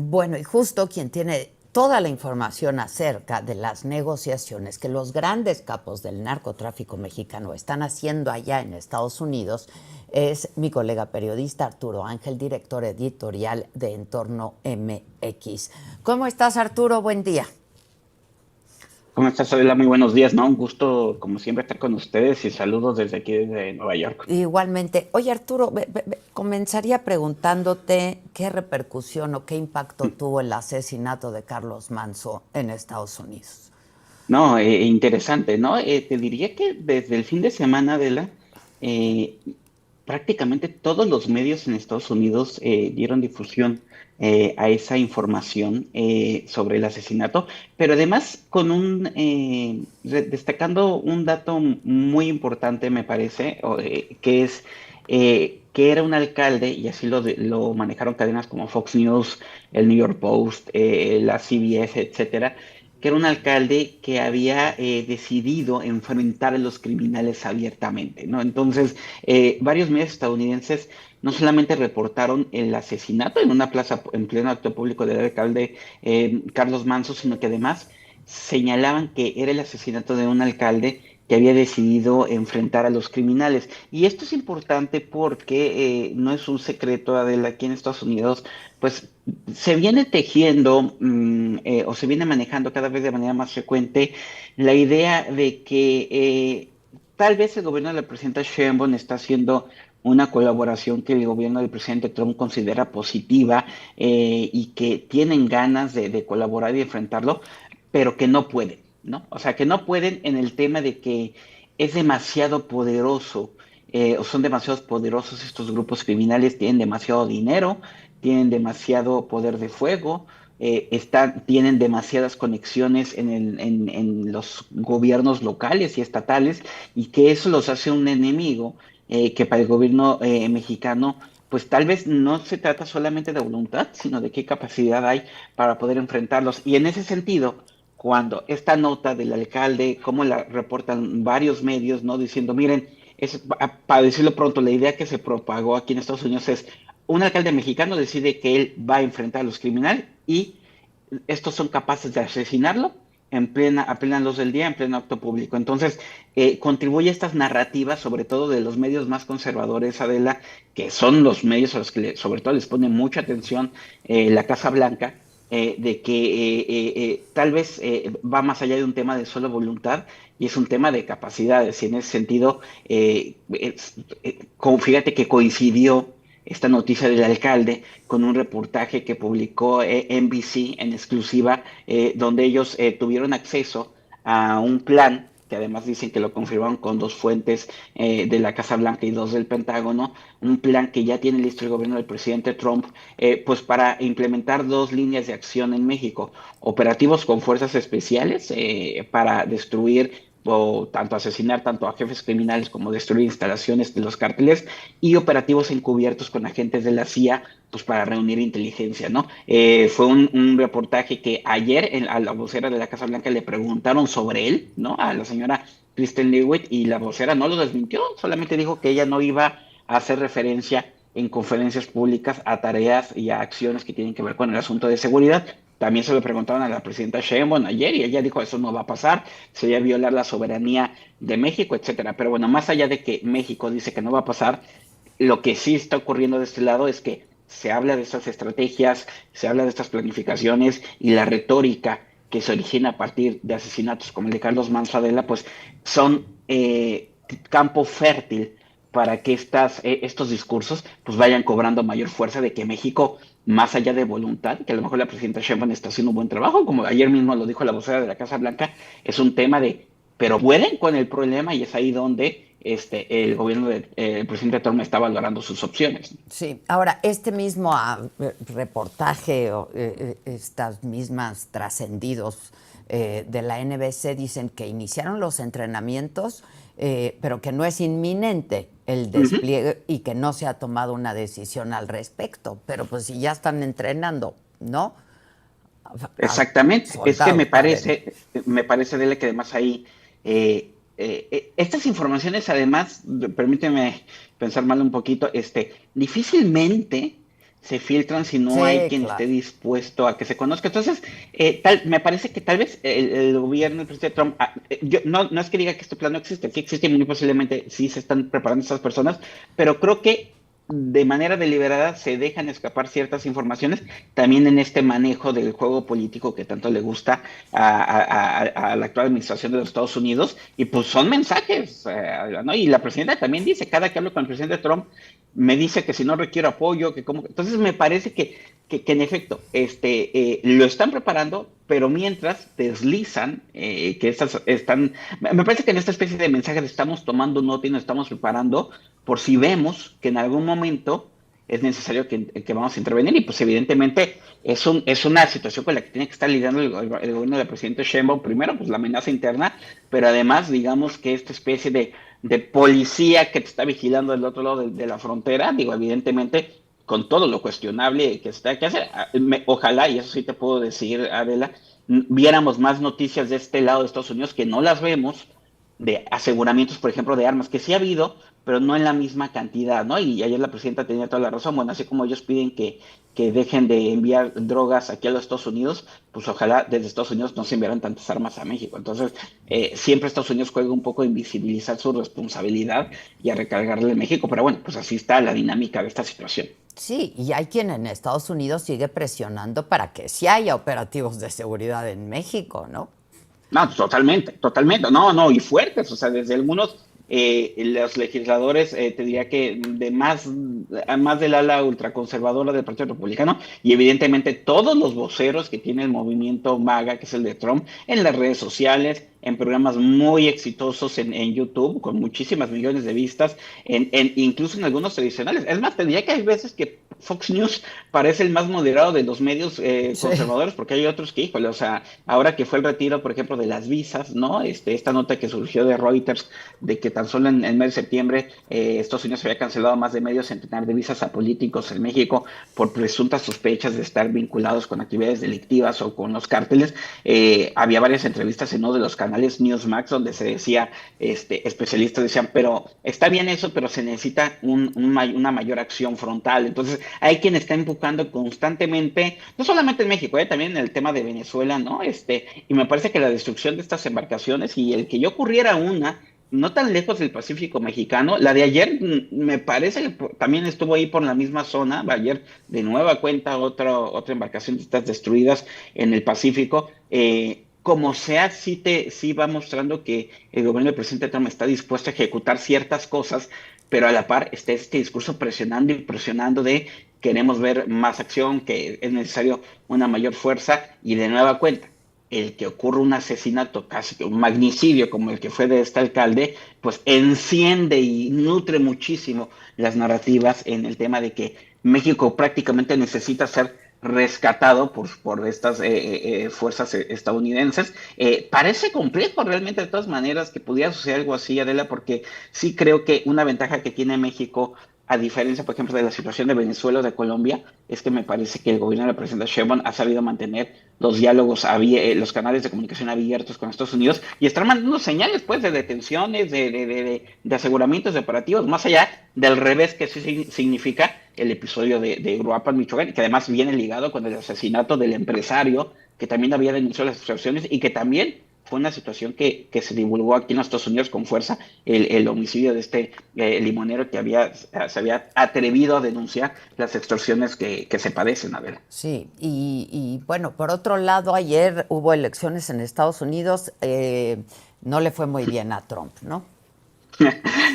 Bueno, y justo quien tiene toda la información acerca de las negociaciones que los grandes capos del narcotráfico mexicano están haciendo allá en Estados Unidos es mi colega periodista Arturo Ángel, director editorial de Entorno MX. ¿Cómo estás, Arturo? Buen día. ¿Cómo estás, Adela? Muy buenos días, ¿no? Un gusto, como siempre, estar con ustedes y saludos desde aquí, desde Nueva York. Igualmente. Oye, Arturo, comenzaría preguntándote qué repercusión o qué impacto tuvo el asesinato de Carlos Manso en Estados Unidos. No, interesante, ¿no? Te diría que desde el fin de semana, Adela, eh, prácticamente todos los medios en Estados Unidos dieron difusión a esa información sobre el asesinato, pero además destacando un dato muy importante, me parece, que es que era un alcalde, y así lo manejaron cadenas como Fox News, el New York Post, la CBS, etcétera, que era un alcalde que había decidido enfrentar a los criminales abiertamente, ¿no? Entonces, varios medios estadounidenses no solamente reportaron el asesinato en una plaza en pleno acto público del alcalde Carlos Manso, sino que además señalaban que era el asesinato de un alcalde que había decidido enfrentar a los criminales. Y esto es importante porque no es un secreto, Adela, aquí en Estados Unidos, pues se viene tejiendo o se viene manejando cada vez de manera más frecuente la idea de que tal vez el gobierno de la presidenta Sheinbaum está haciendo una colaboración que el gobierno del presidente Trump considera positiva y que tienen ganas de colaborar y enfrentarlo, pero que no pueden, ¿no? O sea, que no pueden en el tema de que es demasiado poderoso o son demasiado poderosos estos grupos criminales, tienen demasiado dinero, tienen demasiado poder de fuego, tienen demasiadas conexiones en los gobiernos locales y estatales, y que eso los hace un enemigo que para el gobierno mexicano, pues tal vez no se trata solamente de voluntad, sino de qué capacidad hay para poder enfrentarlos. Y en ese sentido, cuando esta nota del alcalde, como la reportan varios medios, ¿no? Diciendo, miren, para decirlo pronto, la idea que se propagó aquí en Estados Unidos es un alcalde mexicano decide que él va a enfrentar a los criminales y estos son capaces de asesinarlo a plena luz del día, en pleno acto público. Entonces, contribuye a estas narrativas, sobre todo de los medios más conservadores, Adela, que son los medios a los que sobre todo les pone mucha atención la Casa Blanca, de que tal vez va más allá de un tema de solo voluntad y es un tema de capacidades. Y en ese sentido, fíjate que coincidió esta noticia del alcalde con un reportaje que publicó NBC en exclusiva, donde ellos tuvieron acceso a un plan que además dicen que lo confirmaron con dos fuentes de la Casa Blanca y dos del Pentágono, un plan que ya tiene listo el gobierno del presidente Trump, pues para implementar dos líneas de acción en México, operativos con fuerzas especiales para destruir o tanto asesinar tanto a jefes criminales como destruir instalaciones de los cárteles, y operativos encubiertos con agentes de la CIA, pues para reunir inteligencia, ¿no? Fue un reportaje que ayer a la vocera de la Casa Blanca le preguntaron sobre él, ¿no? A la señora Kristen Lewitt, y la vocera no lo desmintió, solamente dijo que ella no iba a hacer referencia en conferencias públicas a tareas y a acciones que tienen que ver con el asunto de seguridad. También se lo preguntaron a la presidenta Sheinbaum ayer y ella dijo eso no va a pasar, sería violar la soberanía de México, etcétera. Pero bueno, más allá de que México dice que no va a pasar, lo que sí está ocurriendo de este lado es que se habla de estas estrategias, se habla de estas planificaciones y la retórica que se origina a partir de asesinatos como el de Carlos Manzo Adela, pues son campo fértil para que estos discursos pues vayan cobrando mayor fuerza de que México, más allá de voluntad, que a lo mejor la presidenta Sheinbaum está haciendo un buen trabajo, como ayer mismo lo dijo la vocera de la Casa Blanca, es un tema pero pueden con el problema, y es ahí donde el gobierno del presidente Trump está valorando sus opciones. Sí, ahora, este mismo reportaje o estas mismas trascendidos de la NBC dicen que iniciaron los entrenamientos, pero que no es inminente el Uh -huh. despliegue y que no se ha tomado una decisión al respecto. Pero pues si ya están entrenando, ¿no? Exactamente. Es que Soldados para el... me parece Dele, que además ahí estas informaciones, además, permíteme pensar mal un poquito, difícilmente se filtran si no hay Sí, quien esté claro. dispuesto a que se conozca. Entonces, me parece que tal vez el gobierno, el presidente Trump, yo no es que diga que este plan no existe, sí existe y muy posiblemente sí se están preparando estas personas, pero creo que de manera deliberada se dejan escapar ciertas informaciones también en este manejo del juego político que tanto le gusta a la actual administración de los Estados Unidos, y pues son mensajes, ¿no? Y la presidenta también dice, cada que hablo con el presidente Trump, me dice que si no requiero apoyo, que como... Entonces me parece que en efecto lo están preparando, pero mientras deslizan que estas están... Me parece que en esta especie de mensajes estamos tomando nota y nos estamos preparando por si vemos que en algún momento es necesario que vamos a intervenir, y pues evidentemente es una situación con la que tiene que estar lidiando el gobierno del presidente Sheinbaum. Primero, pues la amenaza interna, pero además, digamos que esta especie de policía que te está vigilando del otro lado de la frontera, digo, evidentemente, con todo lo cuestionable que se tenga que hacer. Ojalá, y eso sí te puedo decir, Adela, viéramos más noticias de este lado de Estados Unidos, que no las vemos, de aseguramientos, por ejemplo, de armas, que sí ha habido, pero no en la misma cantidad, ¿no? Y ayer la presidenta tenía toda la razón. Bueno, así como ellos piden que dejen de enviar drogas aquí a los Estados Unidos, pues ojalá desde Estados Unidos no se enviaran tantas armas a México. Entonces, siempre Estados Unidos juega un poco a invisibilizar su responsabilidad y a recargarle a México, pero bueno, pues así está la dinámica de esta situación. Sí, y hay quien en Estados Unidos sigue presionando para que sí haya operativos de seguridad en México, ¿no? No, totalmente, totalmente. No, no, y fuertes, o sea, desde algunos, los legisladores, te diría que más del ala ultraconservadora del Partido Republicano, y evidentemente todos los voceros que tiene el movimiento MAGA, que es el de Trump, en las redes sociales, en programas muy exitosos en YouTube, con muchísimas millones de vistas, incluso en algunos tradicionales. Es más, te diría que hay veces que Fox News parece el más moderado de los medios Sí. conservadores, porque hay otros que, híjole, o sea, ahora que fue el retiro, por ejemplo, de las visas, ¿no? Esta nota que surgió de Reuters, de que tan solo en el mes de septiembre Estados Unidos había cancelado más de medio centenar de visas a políticos en México por presuntas sospechas de estar vinculados con actividades delictivas o con los cárteles. Había varias entrevistas en uno de los canales Newsmax donde se decía, especialistas decían, pero está bien eso, pero se necesita una mayor acción frontal. Entonces, hay quien está empujando constantemente, no solamente en México, también en el tema de Venezuela, ¿no? Y me parece que la destrucción de estas embarcaciones y el que ya ocurriera una no tan lejos del Pacífico mexicano, la de ayer me parece que también estuvo ahí por la misma zona. Ayer de nueva cuenta otra embarcación de estas destruidas en el Pacífico. Como sea, sí va mostrando que el gobierno del presidente Trump está dispuesto a ejecutar ciertas cosas, pero a la par está este discurso presionando y presionando de queremos ver más acción, que es necesario una mayor fuerza, y de nueva cuenta, el que ocurra un asesinato, casi que un magnicidio como el que fue de este alcalde, pues enciende y nutre muchísimo las narrativas en el tema de que México prácticamente necesita ser rescatado por estas fuerzas estadounidenses. Parece complejo realmente de todas maneras que pudiera suceder algo así, Adela, porque sí creo que una ventaja que tiene México, a diferencia, por ejemplo, de la situación de Venezuela o de Colombia, es que me parece que el gobierno de la presidenta Sheinbaum ha sabido mantener los diálogos, los canales de comunicación abiertos con Estados Unidos, y están mandando señales, pues, de detenciones, de aseguramientos, de operativos, más allá del revés que sí significa el episodio de Uruapan, Michoacán, que además viene ligado con el asesinato del empresario, que también había denunciado las extorsiones y que también fue una situación que se divulgó aquí en los Estados Unidos con fuerza, el homicidio de este limonero que se había atrevido a denunciar las extorsiones que se padecen, a ver. Sí, y bueno, por otro lado, ayer hubo elecciones en Estados Unidos, no le fue muy bien a Trump, ¿no?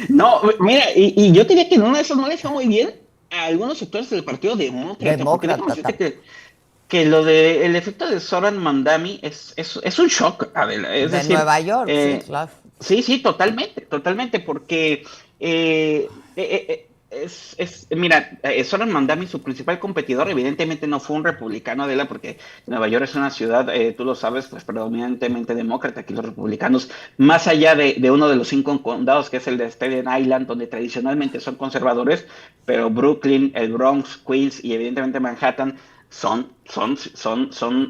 No, mira, y yo diría que en una de esas no le fue muy bien a algunos sectores del Partido Demócrata, porque déjame Demócrata decirte que lo de el efecto de Zoran Mandami es un shock, Adela. Es de decir, Nueva York, sí, claro. sí, sí, totalmente, totalmente, porque mira, Zoran Mandami, su principal competidor, evidentemente no fue un republicano, Adela, porque Nueva York es una ciudad, tú lo sabes, pues predominantemente demócrata. Aquí los republicanos, más allá de uno de los 5 condados, que es el de Staten Island, donde tradicionalmente son conservadores, pero Brooklyn, el Bronx, Queens y evidentemente Manhattan son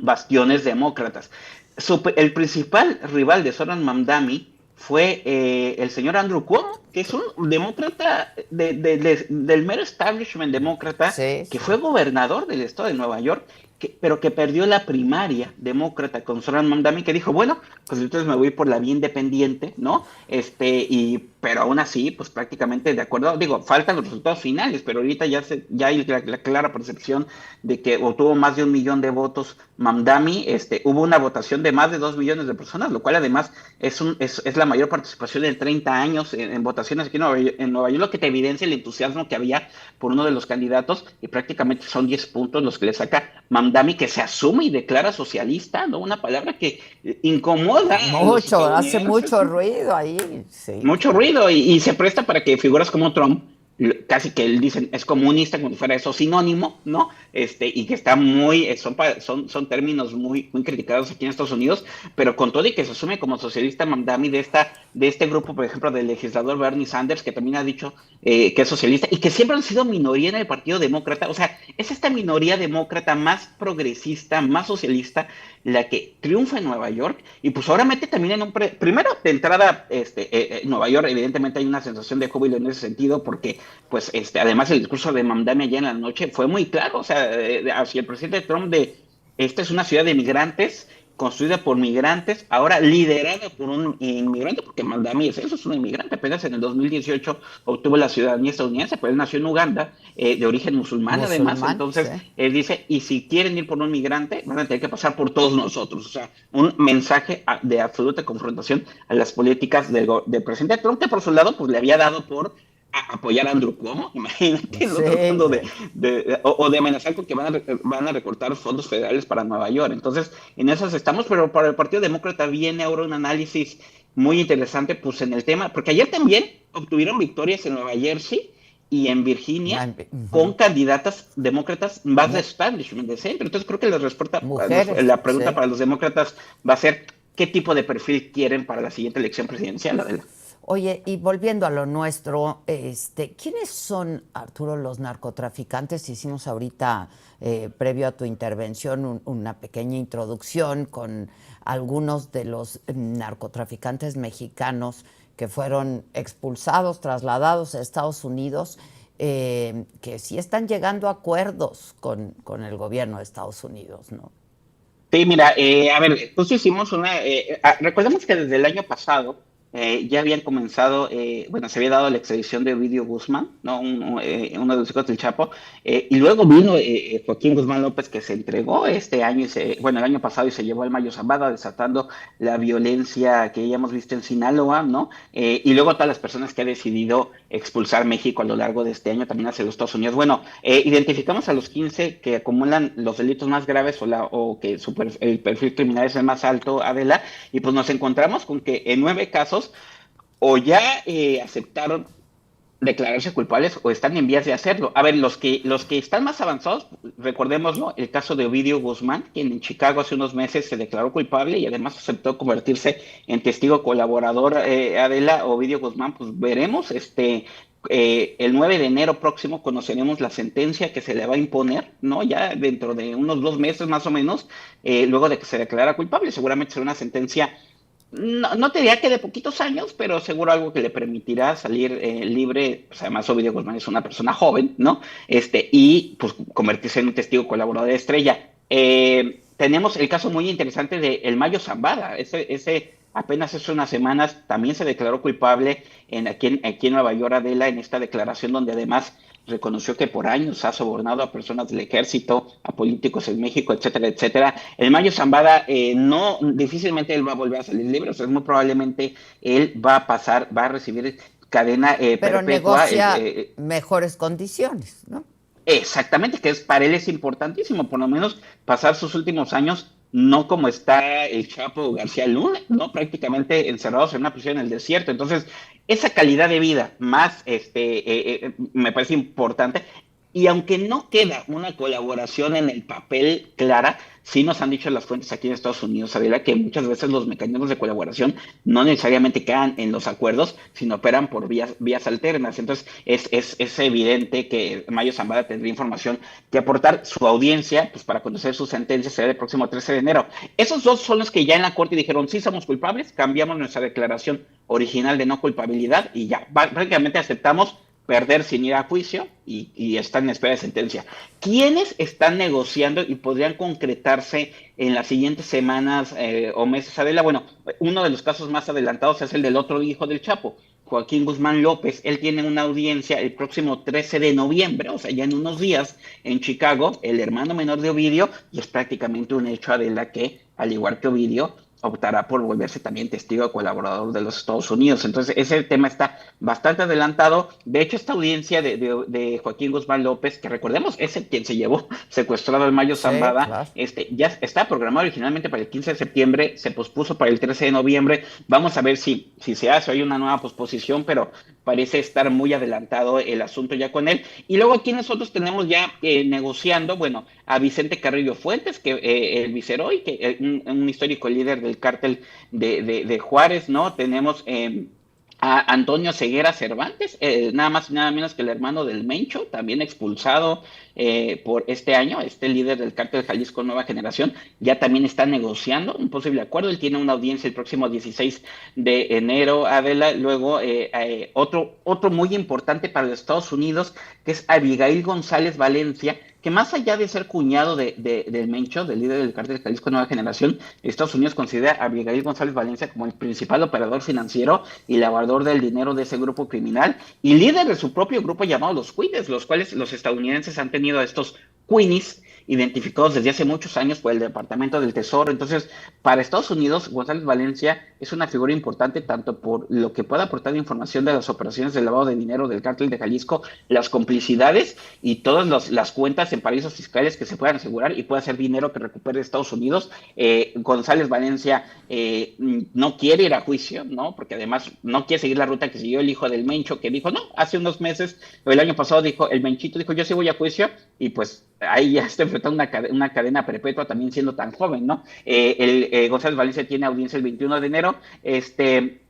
bastiones demócratas. El principal rival de Zoran Mamdani fue el señor Andrew Cuomo, que es un demócrata del mero establishment demócrata, Sí, que sí. fue gobernador del estado de Nueva York, pero que perdió la primaria demócrata con Zoran Mamdani, que dijo, bueno, pues entonces me voy por la vía independiente, ¿no? Pero aún así, pues prácticamente de acuerdo, digo, faltan los resultados finales, pero ahorita ya hay la clara percepción de que obtuvo más de 1 millón de votos Mamdani. Hubo una votación de más de 2 millones de personas, lo cual además es la mayor participación en 30 años en votaciones aquí en Nueva York, lo que te evidencia el entusiasmo que había por uno de los candidatos, y prácticamente son 10 puntos los que le saca Mamdani, que se asume y declara socialista, ¿no? Una palabra que incomoda a los Mucho, hace estadounidenses, mucho ¿no? ruido ahí, sí, Mucho claro. ruido, y se presta para que figuras como Trump, casi que él dicen es comunista, como si fuera eso sinónimo, ¿no? Y que está son términos muy criticados aquí en Estados Unidos, pero con todo y que se asume como socialista Mamdani de este grupo, por ejemplo, del legislador Bernie Sanders, que también ha dicho que es socialista y que siempre han sido minoría en el Partido Demócrata. O sea, es esta minoría demócrata más progresista, más socialista, la que triunfa en Nueva York, y pues ahora mete también primero de entrada, Nueva York, evidentemente hay una sensación de júbilo en ese sentido, porque pues además el discurso de Mamdani allá en la noche fue muy claro, o sea, hacia el presidente Trump, de esta es una ciudad de migrantes, construida por migrantes, ahora liderada por un inmigrante, porque Mamdani eso, es un inmigrante, apenas en el 2018 obtuvo la ciudadanía estadounidense, pero él nació en Uganda, de origen musulmán además. Musulmán, sí. Entonces él dice, y si quieren ir por un migrante, van a tener que pasar por todos nosotros. O sea, un mensaje de absoluta confrontación a las políticas del presidente Trump, que por su lado pues le había dado por apoyar a Andrew Cuomo, imagínate, ¿no? Sí, Tratando sí. de amenazar con que van a recortar fondos federales para Nueva York. Entonces, en esas estamos, pero para el Partido Demócrata viene ahora un análisis muy interesante, pues en el tema, porque ayer también obtuvieron victorias en Nueva Jersey y en Virginia con Ujú. candidatas demócratas más de Mu- establishment, de centro. Entonces creo que Mujeres, la pregunta sí. para los demócratas va a ser qué tipo de perfil quieren para la siguiente elección presidencial, Adela. Oye, y volviendo a lo nuestro, ¿quiénes son, Arturo, los narcotraficantes? Hicimos ahorita, previo a tu intervención, una pequeña introducción con algunos de los narcotraficantes mexicanos que fueron expulsados, trasladados a Estados Unidos, que sí están llegando a acuerdos con el gobierno de Estados Unidos, ¿no? Sí, mira, a ver, justo hicimos recordemos que desde el año pasado ya habían comenzado, bueno, se había dado la extradición de Ovidio Guzmán, ¿no? Uno de los hijos del Chapo, y luego vino Joaquín Guzmán López, que se entregó este año, bueno, el año pasado, y se llevó al Mayo Zambada, desatando la violencia que ya hemos visto en Sinaloa, ¿no? Y luego todas las personas que ha decidido expulsar México a lo largo de este año, también hacia los Estados Unidos. Bueno, identificamos a los 15 que acumulan los delitos más graves, o que el perfil criminal es el más alto, Adela, y pues nos encontramos con que en 9 casos o ya aceptaron declararse culpables o están en vías de hacerlo. A ver, los que están más avanzados, recordémoslo, el caso de Ovidio Guzmán, quien en Chicago hace unos meses se declaró culpable y además aceptó convertirse en testigo colaborador, Adela. Ovidio Guzmán, pues veremos, el 9 de enero próximo conoceremos la sentencia que se le va a imponer, ¿no? Ya dentro de unos 2 meses más o menos, luego de que se declara culpable. Seguramente será una sentencia, no te diría que de poquitos años, pero seguro algo que le permitirá salir libre. Pues además, Ovidio Guzmán es una persona joven, ¿no? Y pues convertirse en un testigo colaborador de estrella. Tenemos el caso muy interesante de El Mayo Zambada. Ese apenas hace unas semanas también se declaró culpable aquí en Nueva York, Adela, en esta declaración donde además reconoció que por años ha sobornado a personas del ejército, a políticos en México, etcétera, etcétera. El Mayo Zambada, no, difícilmente él va a volver a salir libre. O sea, muy probablemente él va a recibir cadena Pero perpetua. negocia mejores condiciones, ¿no? Exactamente, que para él es importantísimo, por lo menos pasar sus últimos años no como está el Chapo García Luna, ¿no? Prácticamente encerrados en una prisión en el desierto. Entonces, esa calidad de vida más, me parece importante. Y aunque no queda una colaboración en el papel clara, sí nos han dicho las fuentes aquí en Estados Unidos, Adela, que muchas veces los mecanismos de colaboración no necesariamente quedan en los acuerdos, sino operan por vías alternas. Entonces, es evidente que Mayo Zambada tendría información que aportar. Su audiencia, pues para conocer su sentencia, será el próximo 13 de enero. Esos dos son los que ya en la corte dijeron, sí somos culpables, cambiamos nuestra declaración original de no culpabilidad y ya, prácticamente aceptamos perder sin ir a juicio y están en espera de sentencia. ¿Quiénes están negociando y podrían concretarse en las siguientes semanas o meses, Adela? Bueno, uno de los casos más adelantados es el del otro hijo del Chapo, Joaquín Guzmán López. Él tiene una audiencia el próximo 13 de noviembre, o sea, ya en unos días, en Chicago, el hermano menor de Ovidio, y es prácticamente un hecho, Adela, que, al igual que Ovidio, optará por volverse también testigo colaborador de los Estados Unidos. Entonces, ese tema está bastante adelantado. De hecho, esta audiencia de Joaquín Guzmán López, que recordemos, es el quien se llevó secuestrado al Mayo Zambada, claro. Ya está programado originalmente para el 15 de septiembre, se pospuso para el 13 de noviembre. Vamos a ver si se hace, hay una nueva posposición, pero parece estar muy adelantado el asunto ya con él. Y luego aquí nosotros tenemos ya negociando, bueno, a Vicente Carrillo Fuentes, que el viceroy, que un histórico líder del cártel de Juárez, ¿no? Tenemos a Antonio Ceguera Cervantes, nada más y nada menos que el hermano del Mencho, también expulsado por este año, este líder del cártel Jalisco Nueva Generación, ya también está negociando un posible acuerdo. Él tiene una audiencia el próximo 16 de enero, Adela. Luego, otro muy importante para los Estados Unidos, que es Abigail González Valencia, que más allá de ser cuñado del Mencho, del líder del cártel Jalisco Nueva Generación, Estados Unidos considera a Abigail González Valencia como el principal operador financiero y lavador del dinero de ese grupo criminal y líder de su propio grupo llamado los Queens, los cuales los estadounidenses han tenido a estos Queenies identificados desde hace muchos años por el Departamento del Tesoro. Entonces, para Estados Unidos, González Valencia es una figura importante tanto por lo que puede aportar información de las operaciones de lavado de dinero del cártel de Jalisco, las complicidades y todas las cuentas en paraísos fiscales que se puedan asegurar y pueda ser dinero que recupere Estados Unidos. González Valencia no quiere ir a juicio, ¿no? Porque además no quiere seguir la ruta que siguió el hijo del Mencho, que dijo, no, hace unos meses, el año pasado dijo, el Menchito dijo, yo sí voy a juicio, y pues ahí ya está enfrentando una cadena perpetua también siendo tan joven, ¿no? González Valencia tiene audiencia el 21 de enero.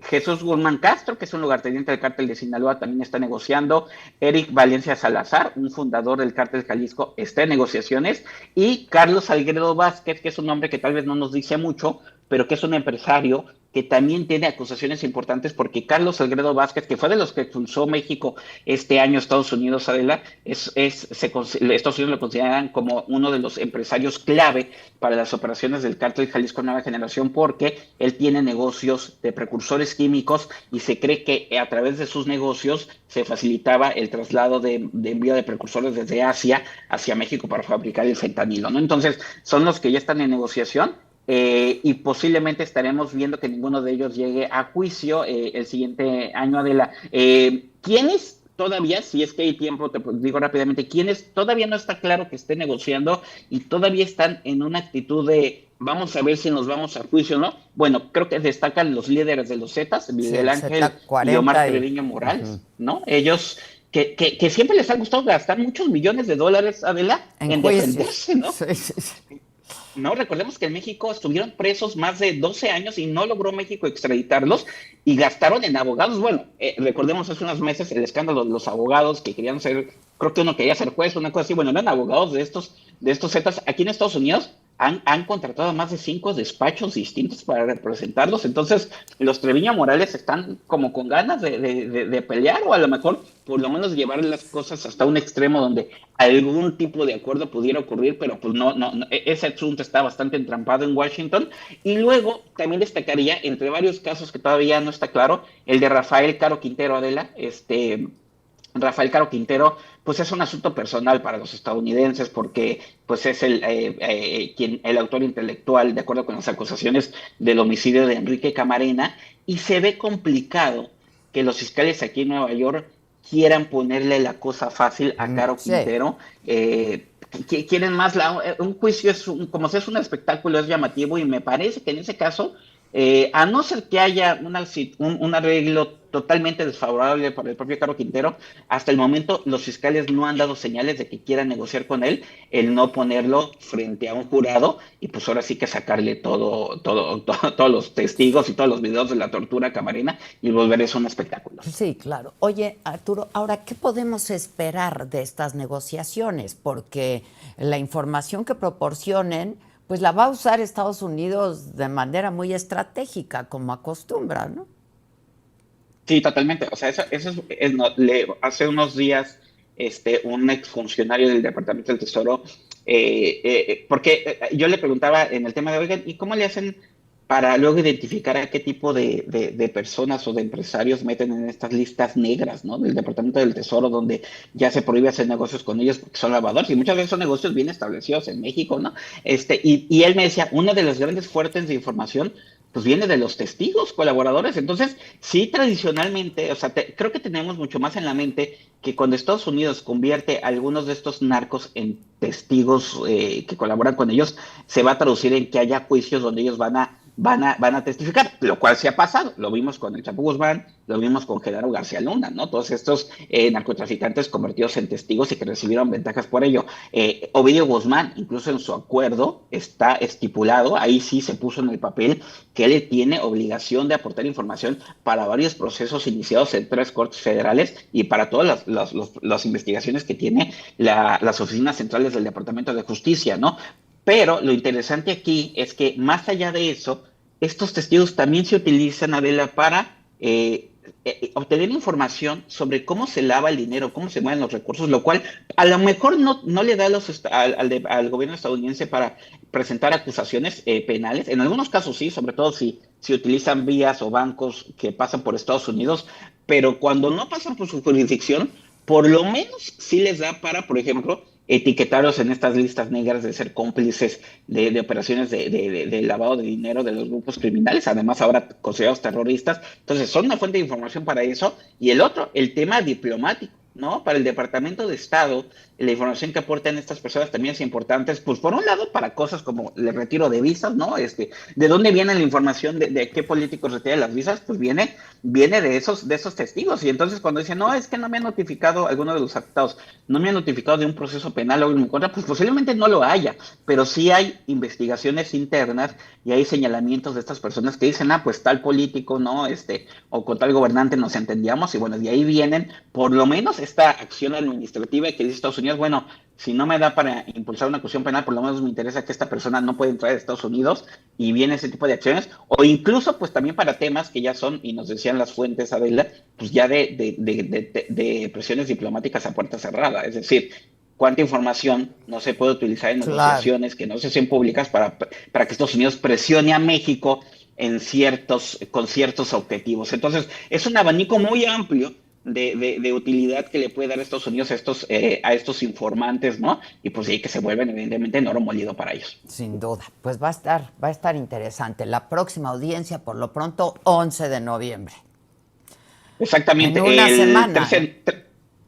Jesús Guzmán Castro, que es un lugarteniente del cártel de Sinaloa, también está negociando. Eric Valencia Salazar, un fundador del cártel Jalisco, está en negociaciones. Y Carlos Salguero Vázquez, que es un hombre que tal vez no nos dice mucho, pero que es un empresario que también tiene acusaciones importantes porque Carlos Salguero Vázquez, que fue de los que expulsó México este año a Estados Unidos, Adela, Estados Unidos lo consideran como uno de los empresarios clave para las operaciones del cártel Jalisco Nueva Generación porque él tiene negocios de precursores químicos y se cree que a través de sus negocios se facilitaba el traslado de envío de precursores desde Asia hacia México para fabricar el fentanilo, ¿no? Entonces, son los que ya están en negociación. Y posiblemente estaremos viendo que ninguno de ellos llegue a juicio el siguiente año, Adela. ¿Quiénes todavía, si es que hay tiempo, te digo rápidamente, quiénes todavía no está claro que estén negociando y todavía están en una actitud de vamos a ver si nos vamos a juicio o no? Bueno, creo que destacan los líderes de los Zetas, Miguel Ángel y Omar Treviño Morales, ¿no? Ellos que siempre les ha gustado gastar muchos millones de dólares, Adela, en defenderse, ¿no? Sí. No, recordemos que en México estuvieron presos más de 12 años y no logró México extraditarlos y gastaron en abogados. Bueno, recordemos hace unos meses el escándalo de los abogados que querían ser, creo que uno quería ser juez, una cosa así. Bueno, eran abogados de estos Zetas. Aquí en Estados Unidos han contratado a más de 5 despachos distintos para representarlos. Entonces, los Treviño Morales están como con ganas de pelear o a lo mejor por lo menos llevar las cosas hasta un extremo donde algún tipo de acuerdo pudiera ocurrir, pero pues no, ese asunto está bastante entrampado en Washington. Y luego también destacaría, entre varios casos que todavía no está claro, el de Rafael Caro Quintero, Adela. Rafael Caro Quintero, pues es un asunto personal para los estadounidenses porque pues es el autor intelectual, de acuerdo con las acusaciones del homicidio de Enrique Camarena, y se ve complicado que los fiscales aquí en Nueva York quieran ponerle la cosa fácil a Caro Quintero. Quieren más, un juicio como si es un espectáculo, es llamativo, y me parece que en ese caso, a no ser que haya un arreglo totalmente desfavorable para el propio Caro Quintero. Hasta el momento los fiscales no han dado señales de que quieran negociar con él, el no ponerlo frente a un jurado y pues ahora sí que sacarle todos los testigos y todos los videos de la tortura camarena y volver eso un espectáculo. Sí, claro. Oye, Arturo, ahora, ¿qué podemos esperar de estas negociaciones? Porque la información que proporcionen, pues la va a usar Estados Unidos de manera muy estratégica, como acostumbra, ¿no? Sí, totalmente. O sea, hace unos días, un exfuncionario del Departamento del Tesoro, porque yo le preguntaba en el tema de, oigan, ¿y cómo le hacen para luego identificar a qué tipo de personas o de empresarios meten en estas listas negras, ¿no? Del Departamento del Tesoro, donde ya se prohíbe hacer negocios con ellos porque son lavadores, y muchas veces son negocios bien establecidos en México, ¿no? Y él me decía, una de las grandes fuentes de información pues viene de los testigos, colaboradores. Entonces, sí, tradicionalmente, o sea, creo que tenemos mucho más en la mente que cuando Estados Unidos convierte a algunos de estos narcos en testigos que colaboran con ellos, se va a traducir en que haya juicios donde ellos van a testificar, lo cual sí ha pasado. Lo vimos con el Chapo Guzmán, lo vimos con Genaro García Luna, ¿no? Todos estos narcotraficantes convertidos en testigos y que recibieron ventajas por ello. Ovidio Guzmán, incluso en su acuerdo, está estipulado, ahí sí se puso en el papel, que él tiene obligación de aportar información para varios procesos iniciados en 3 cortes federales y para todas las investigaciones que tiene las oficinas centrales del Departamento de Justicia, ¿no? Pero lo interesante aquí es que más allá de eso, estos testigos también se utilizan, Adela, para obtener información sobre cómo se lava el dinero, cómo se mueven los recursos, lo cual a lo mejor no le da al gobierno estadounidense para presentar acusaciones penales. En algunos casos sí, sobre todo si utilizan vías o bancos que pasan por Estados Unidos, pero cuando no pasan por su jurisdicción, por lo menos sí les da para, por ejemplo, etiquetarlos en estas listas negras de ser cómplices de operaciones de lavado de dinero de los grupos criminales, además ahora considerados terroristas. Entonces, son una fuente de información para eso. Y el otro, el tema diplomático, ¿no? Para el Departamento de Estado, la información que aportan estas personas también es importante, pues por un lado para cosas como el retiro de visas, ¿no? ¿De dónde viene la información de qué políticos retiran las visas? Pues viene de esos testigos. Y entonces cuando dicen, no, es que no me han notificado alguno de los afectados, no me han notificado de un proceso penal o en mi contra, pues posiblemente no lo haya, pero sí hay investigaciones internas y hay señalamientos de estas personas que dicen, pues tal político, ¿no? O con tal gobernante nos entendíamos, y bueno, de ahí vienen por lo menos esta acción administrativa que dice Estados Unidos, bueno, si no me da para impulsar una acusación penal, por lo menos me interesa que esta persona no pueda entrar a Estados Unidos, y viene ese tipo de acciones, o incluso pues también para temas que ya son, y nos decían las fuentes, Adela, pues ya de presiones diplomáticas a puerta cerrada, es decir, cuánta información no se puede utilizar en Claro. negociaciones que no se hacen públicas para que Estados Unidos presione a México con ciertos objetivos. Entonces, es un abanico muy amplio de utilidad que le puede dar Estados Unidos a estos informantes, ¿no? Y pues sí, que se vuelven evidentemente en oro molido para ellos. Sin duda. Pues va a estar interesante. La próxima audiencia, por lo pronto, 11 de noviembre. En Exactamente, una semana, ¿eh?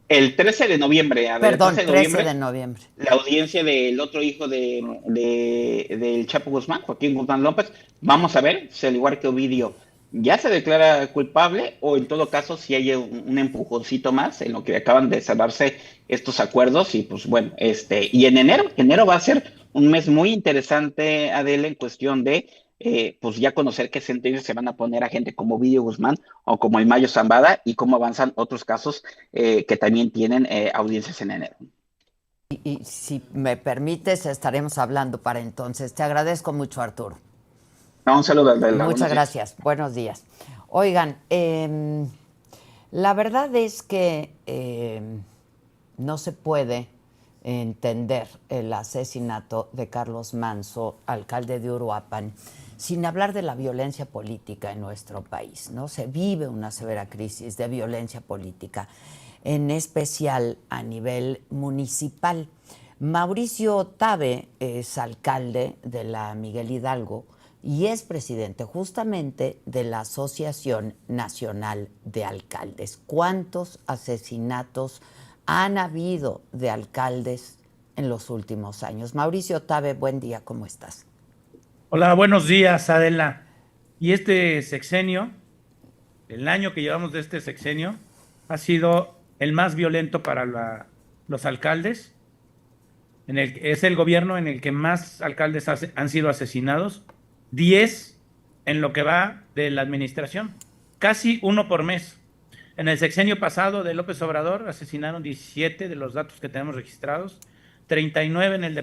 el 13 de noviembre, Adela, el Perdón, 13 de 13 noviembre, de noviembre. la audiencia del otro hijo del Chapo Guzmán, Joaquín Guzmán López. Vamos a ver si al igual que Ovidio ya se declara culpable o en todo caso si hay un empujoncito más en lo que acaban de cerrarse estos acuerdos. Y pues bueno, y en enero va a ser un mes muy interesante, Adela, en cuestión de pues ya conocer qué sentencias se van a poner a gente como Ovidio Guzmán o como el Mayo Zambada, y cómo avanzan otros casos que también tienen audiencias en enero. Y si me permites, estaremos hablando para entonces. Te agradezco mucho, Arturo. No, un saludo, Adela, Muchas buenos días. gracias. Buenos días. Oigan, la verdad es que no se puede entender el asesinato de Carlos Manso, alcalde de Uruapan, sin hablar de la violencia política en nuestro país, ¿no? Se vive una severa crisis de violencia política, en especial a nivel municipal. Mauricio Tabe es alcalde de la Miguel Hidalgo y es presidente justamente de la Asociación Nacional de Alcaldes. ¿Cuántos asesinatos han habido de alcaldes en los últimos años? Mauricio Tabe, buen día, ¿cómo estás? Hola, buenos días, Adela. ¿Y este sexenio? el año que llevamos de este sexenio ha sido el más violento para los alcaldes. Es el gobierno en el que más alcaldes han sido asesinados, 10 en lo que va de la administración, casi uno por mes. En el sexenio pasado de López Obrador asesinaron 17 de los datos que tenemos registrados, 39 en el de